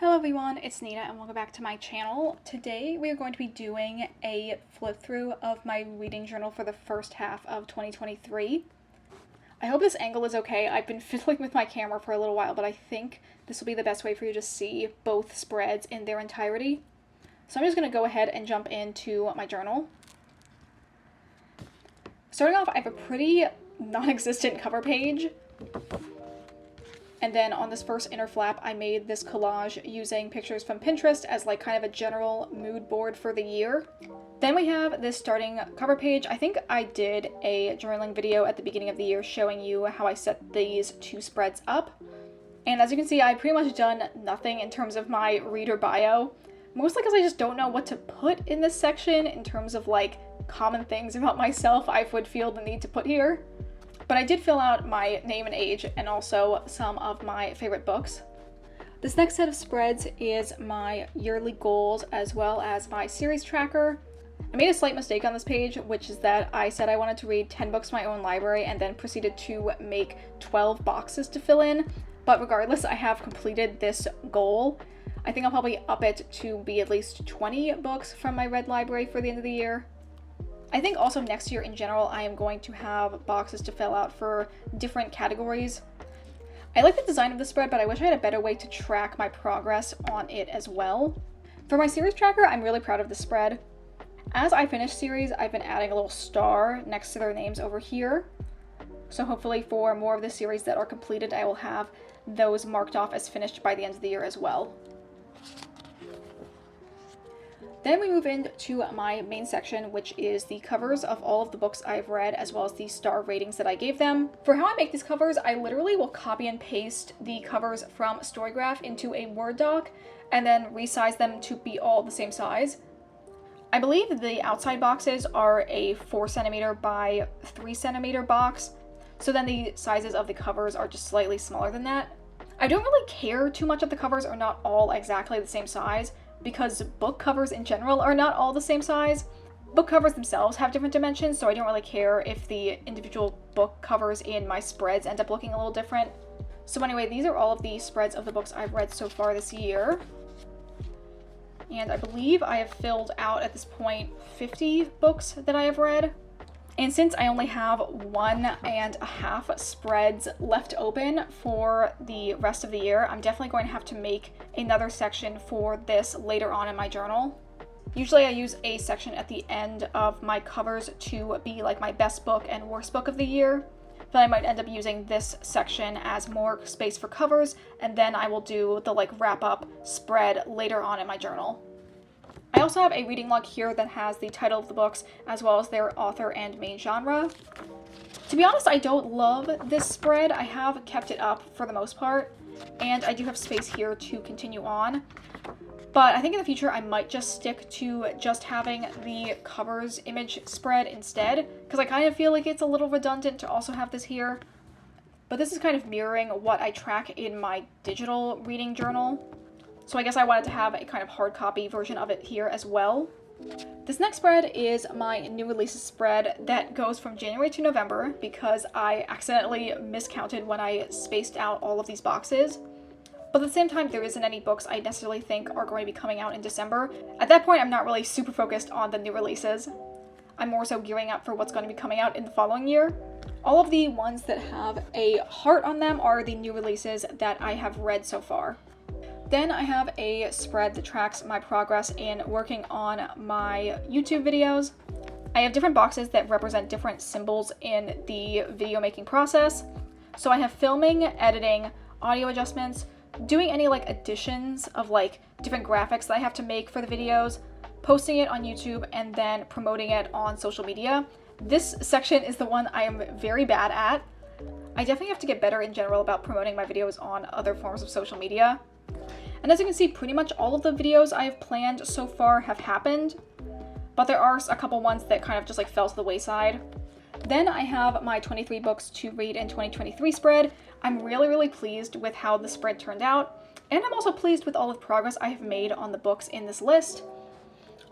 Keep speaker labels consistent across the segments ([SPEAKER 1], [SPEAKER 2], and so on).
[SPEAKER 1] Hello everyone, it's Nina and welcome back to my channel. Today we are going to be doing a flip through of my reading journal for the first half of 2023. I hope this angle is okay. I've been fiddling with my camera for a little while, but I think this will be the best way for you to see both spreads in their entirety. So I'm just going to go ahead and jump into my journal. Starting off, I have a pretty non-existent cover page. And then on this first inner flap, I made this collage using pictures from Pinterest as like kind of a general mood board for the year. Then we have this starting cover page. I think I did a journaling video at the beginning of the year showing you how I set these two spreads up. And as you can see, I've pretty much done nothing in terms of my reader bio. Mostly because I just don't know what to put in this section in terms of like common things about myself I would feel the need to put here. But I did fill out my name and age and also some of my favorite books. This next set of spreads is my yearly goals as well as my series tracker. I made a slight mistake on this page, which is that I said I wanted to read 10 books from my own library and then proceeded to make 12 boxes to fill in. But regardless, I have completed this goal. I think I'll probably up it to be at least 20 books from my read library for the end of the year. I think also next year in general, I am going to have boxes to fill out for different categories. I like the design of the spread, but I wish I had a better way to track my progress on it as well. For my series tracker, I'm really proud of the spread. As I finish series, I've been adding a little star next to their names over here. So hopefully for more of the series that are completed, I will have those marked off as finished by the end of the year as well. Then we move into my main section, which is the covers of all of the books I've read, as well as the star ratings that I gave them. For how I make these covers, I literally will copy and paste the covers from Storygraph into a Word doc, and then resize them to be all the same size. I believe the outside boxes are a 4cm by 3cm box, so then the sizes of the covers are just slightly smaller than that. I don't really care too much if the covers are not all exactly the same size, because book covers in general are not all the same size. Book covers themselves have different dimensions, so I don't really care if the individual book covers in my spreads end up looking a little different. So anyway, these are all of the spreads of the books I've read so far this year. And I believe I have filled out at this point 50 books that I have read. And since I only have 1.5 spreads left open for the rest of the year, I'm definitely going to have to make another section for this later on in my journal. Usually I use a section at the end of my covers to be like my best book and worst book of the year. But I might end up using this section as more space for covers, and then I will do the like wrap up spread later on in my journal. I also have a reading log here that has the title of the books as well as their author and main genre. To be honest, I don't love this spread. I have kept it up for the most part, and I do have space here to continue on. But I think in the future I might just stick to just having the covers image spread instead, because I kind of feel like it's a little redundant to also have this here. But this is kind of mirroring what I track in my digital reading journal. So I guess I wanted to have a kind of hard copy version of it here as well. This next spread is my new releases spread that goes from January to November because I accidentally miscounted when I spaced out all of these boxes. But at the same time, there isn't any books I necessarily think are going to be coming out in December. At that point, I'm not really super focused on the new releases. I'm more so gearing up for what's going to be coming out in the following year. All of the ones that have a heart on them are the new releases that I have read so far. Then I have a spread that tracks my progress in working on my YouTube videos. I have different boxes that represent different symbols in the video making process. So I have filming, editing, audio adjustments, doing any like additions of like different graphics that I have to make for the videos, posting it on YouTube, and then promoting it on social media. This section is the one I am very bad at. I definitely have to get better in general about promoting my videos on other forms of social media. And as you can see, pretty much all of the videos I have planned so far have happened, but there are a couple ones that kind of just like fell to the wayside. Then I have my 23 books to read in 2023 spread. I'm really pleased with how the spread turned out, and I'm also pleased with all the progress I have made on the books in this list.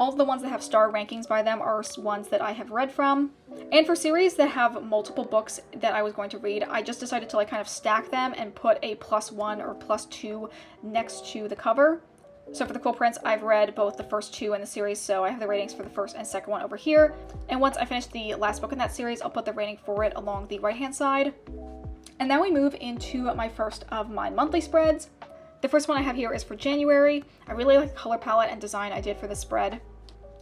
[SPEAKER 1] All of the ones that have star rankings by them are ones that I have read from. And for series that have multiple books that I was going to read, I just decided to like kind of stack them and put a +1 or +2 next to the cover. So for The Cruel Prince, I've read both the first 2 in the series, so I have the ratings for the first and second one over here. And once I finish the last book in that series, I'll put the rating for it along the right-hand side. And now we move into my first of my monthly spreads. The first one I have here is for January. I really like the color palette and design I did for this spread.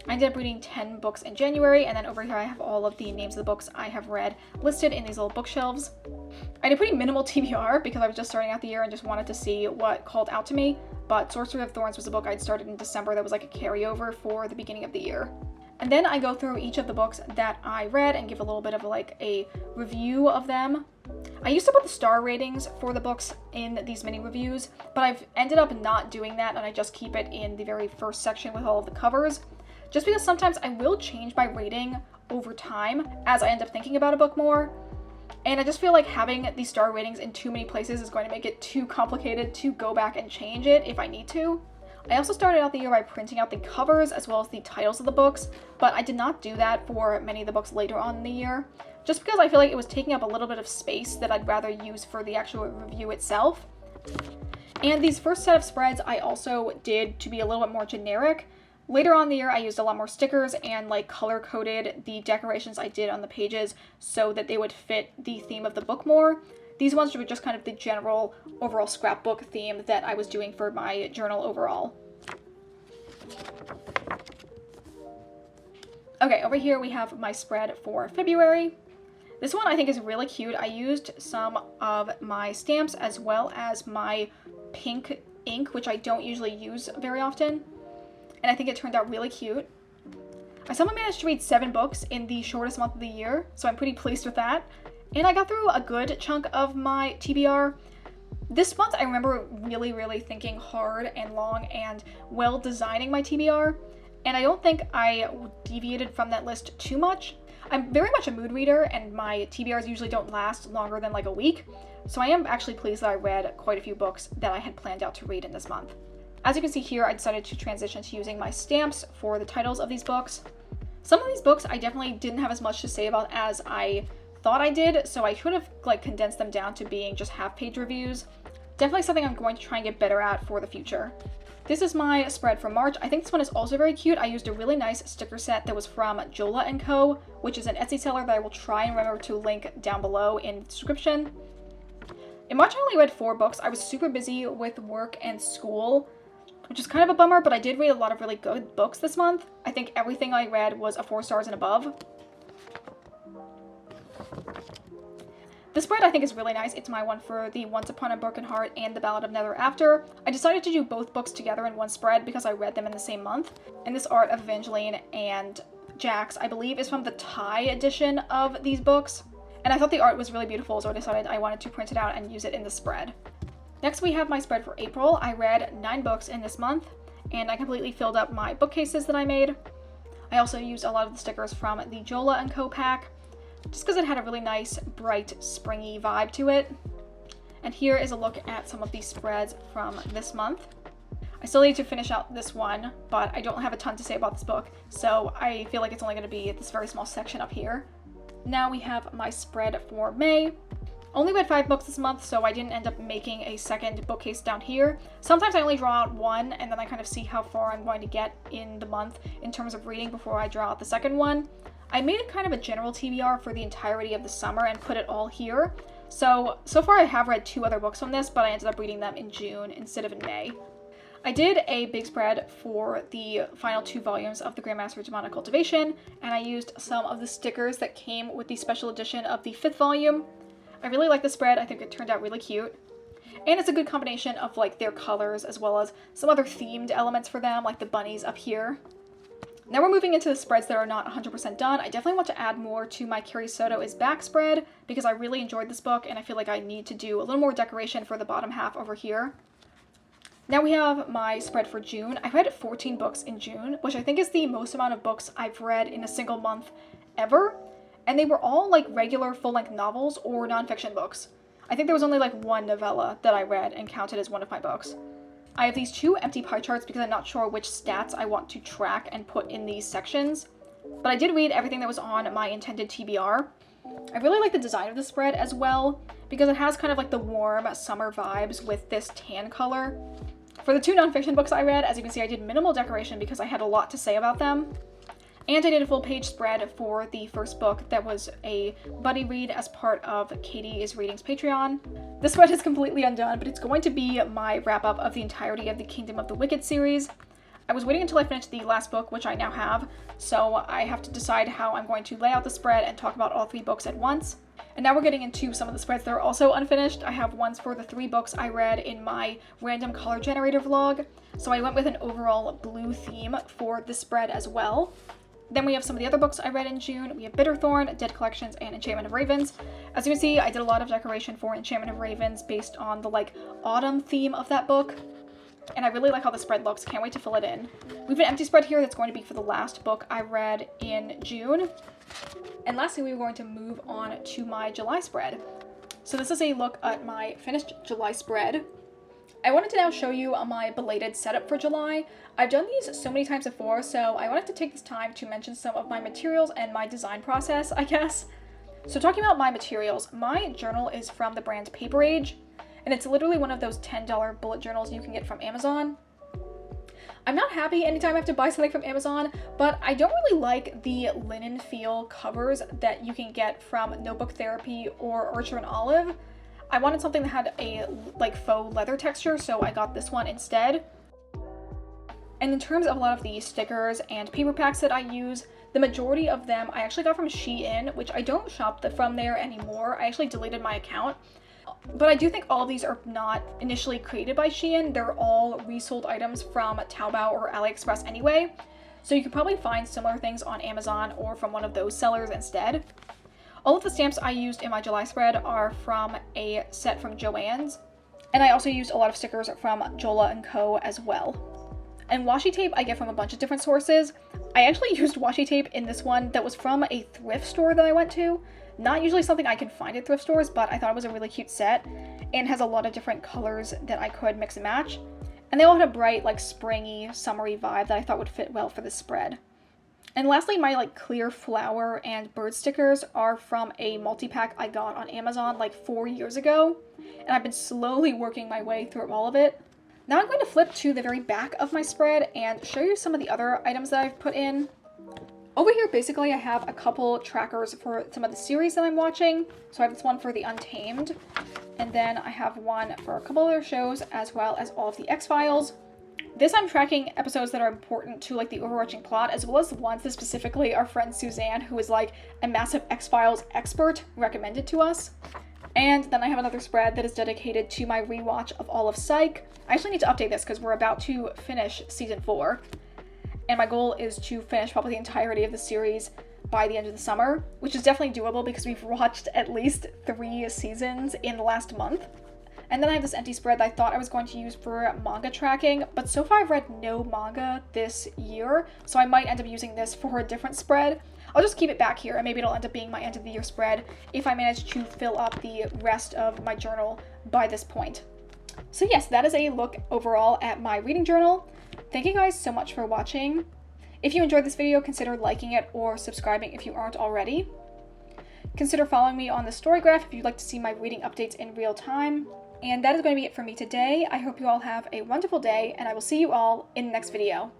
[SPEAKER 1] I ended up reading 10 books in January, and then over here I have all of the names of the books I have read listed in these little bookshelves. I did pretty minimal TBR because I was just starting out the year and just wanted to see what called out to me, but Sorcery of Thorns was a book I'd started in December that was like a carryover for the beginning of the year. And then I go through each of the books that I read and give a little bit of like a review of them. I used to put the star ratings for the books in these mini reviews, but I've ended up not doing that, and I just keep it in the very first section with all of the covers. Just because sometimes I will change my rating over time as I end up thinking about a book more. And I just feel like having these star ratings in too many places is going to make it too complicated to go back and change it if I need to. I also started out the year by printing out the covers as well as the titles of the books, but I did not do that for many of the books later on in the year, just because I feel like it was taking up a little bit of space that I'd rather use for the actual review itself. And these first set of spreads I also did to be a little bit more generic. Later on in the year, I used a lot more stickers and like color-coded the decorations I did on the pages so that they would fit the theme of the book more. These ones were just kind of the general overall scrapbook theme that I was doing for my journal overall. Okay, over here we have my spread for February. This one I think is really cute. I used some of my stamps as well as my pink ink, which I don't usually use very often. And I think it turned out really cute. I somehow managed to read 7 books in the shortest month of the year, so I'm pretty pleased with that. And I got through a good chunk of my TBR. This month I remember really thinking hard and long and well designing my TBR, and I don't think I deviated from that list too much. I'm very much a mood reader, and my TBRs usually don't last longer than like a week, so I am actually pleased that I read quite a few books that I had planned out to read in this month. As you can see here, I decided to transition to using my stamps for the titles of these books. Some of these books I definitely didn't have as much to say about as I thought I did, so I could have like condensed them down to being just half-page reviews. Definitely something I'm going to try and get better at for the future. This is my spread for March. I think this one is also very cute. I used a really nice sticker set that was from Jola & Co., which is an Etsy seller that I will try and remember to link down below in the description. In March I only read 4 books. I was super busy with work and school, which is kind of a bummer, but I did read a lot of really good books this month. I think everything I read was a 4 stars and above. This spread I think is really nice. It's my one for the Once Upon a Broken Heart and the Ballad of Never After. I decided to do both books together in one spread because I read them in the same month. And this art of Evangeline and Jax, I believe, is from the Thai edition of these books. And I thought the art was really beautiful, so I decided I wanted to print it out and use it in the spread. Next we have my spread for April. I read 9 books in this month, and I completely filled up my bookcases that I made. I also used a lot of the stickers from the Jola & Co. pack, just because it had a really nice, bright, springy vibe to it. And here is a look at some of these spreads from this month. I still need to finish out this one, but I don't have a ton to say about this book, so I feel like it's only going to be this very small section up here. Now we have my spread for May. Only read 5 books this month, so I didn't end up making a second bookcase down here. Sometimes I only draw out one, and then I kind of see how far I'm going to get in the month in terms of reading before I draw out the second one. I made kind of a general TBR for the entirety of the summer and put it all here. So far I have read 2 other books from this, but I ended up reading them in June instead of in May. I did a big spread for the final 2 volumes of the Grandmaster of Demonic Cultivation, and I used some of the stickers that came with the special edition of the 5th volume. I really like the spread. I think it turned out really cute. And it's a good combination of like their colors as well as some other themed elements for them, like the bunnies up here. Now we're moving into the spreads that are not 100% done. I definitely want to add more to my Carrie Soto is Back spread because I really enjoyed this book and I feel like I need to do a little more decoration for the bottom half over here. Now we have my spread for June. I read 14 books in June, which I think is the most amount of books I've read in a single month ever. And they were all like regular full-length novels or nonfiction books. I think there was only like 1 novella that I read and counted as one of my books. I have these 2 empty pie charts because I'm not sure which stats I want to track and put in these sections. But I did read everything that was on my intended TBR. I really like the design of the spread as well, because it has kind of like the warm summer vibes with this tan color. For the 2 nonfiction books I read, as you can see, I did minimal decoration because I had a lot to say about them. And I did a full page spread for the first book that was a buddy read as part of Katie is Reading's Patreon. The spread is completely undone, but it's going to be my wrap up of the entirety of the Kingdom of the Wicked series. I was waiting until I finished the last book, which I now have, so I have to decide how I'm going to lay out the spread and talk about all 3 books at once. And now we're getting into some of the spreads that are also unfinished. I have ones for the 3 books I read in my random color generator vlog, so I went with an overall blue theme for the spread as well. Then we have some of the other books I read in June. We have Bitterthorn, Dead Collections, and Enchantment of Ravens. As you can see, I did a lot of decoration for Enchantment of Ravens based on the autumn theme of that book. And I really like how the spread looks. Can't wait to fill it in. We have an empty spread here that's going to be for the last book I read in June. And lastly, we're going to move on to my July spread. So this is a look at my finished July spread. I wanted to now show you my belated setup for July. I've done these so many times before, so I wanted to take this time to mention some of my materials and my design process, I guess. So talking about my materials, my journal is from the brand Paper Age, and it's literally one of those $10 bullet journals you can get from Amazon. I'm not happy anytime I have to buy something from Amazon, but I don't really like the linen feel covers that you can get from Notebook Therapy or Archer and Olive. I wanted something that had a faux leather texture, so I got this one instead. And in terms of a lot of the stickers and paper packs that I use, the majority of them I actually got from Shein, which I don't shop from there anymore. I actually deleted my account. But I do think all of these are not initially created by Shein. They're all resold items from Taobao or AliExpress anyway. So you could probably find similar things on Amazon or from one of those sellers instead. All of the stamps I used in my July spread are from a set from Joann's. And I also used a lot of stickers from Jola & Co. as well. And washi tape I get from a bunch of different sources. I actually used washi tape in this one that was from a thrift store that I went to. Not usually something I can find at thrift stores, but I thought it was a really cute set and has a lot of different colors that I could mix and match. And they all had a bright, springy, summery vibe that I thought would fit well for this spread. And lastly, my clear flower and bird stickers are from a multi-pack I got on Amazon 4 years ago, and I've been slowly working my way through all of it. Now I'm going to flip to the very back of my spread and show you some of the other items that I've put in. Over here, basically, I have a couple trackers for some of the series that I'm watching. So I have this one for The Untamed, and then I have one for a couple other shows, as well as all of the X-Files. This I'm tracking episodes that are important to the overarching plot, as well as the ones that specifically our friend Suzanne, who is a massive X-Files expert, recommended to us. And then I have another spread that is dedicated to my rewatch of all of Psych. I actually need to update this because we're about to finish season 4. And my goal is to finish probably the entirety of the series by the end of the summer, which is definitely doable because we've watched at least 3 seasons in the last month. And then I have this empty spread that I thought I was going to use for manga tracking, but so far I've read no manga this year, so I might end up using this for a different spread. I'll just keep it back here, and maybe it'll end up being my end of the year spread if I manage to fill up the rest of my journal by this point. So yes, that is a look overall at my reading journal. Thank you guys so much for watching. If you enjoyed this video, consider liking it or subscribing if you aren't already. Consider following me on the Storygraph if you'd like to see my reading updates in real time. And that is going to be it for me today. I hope you all have a wonderful day, and I will see you all in the next video.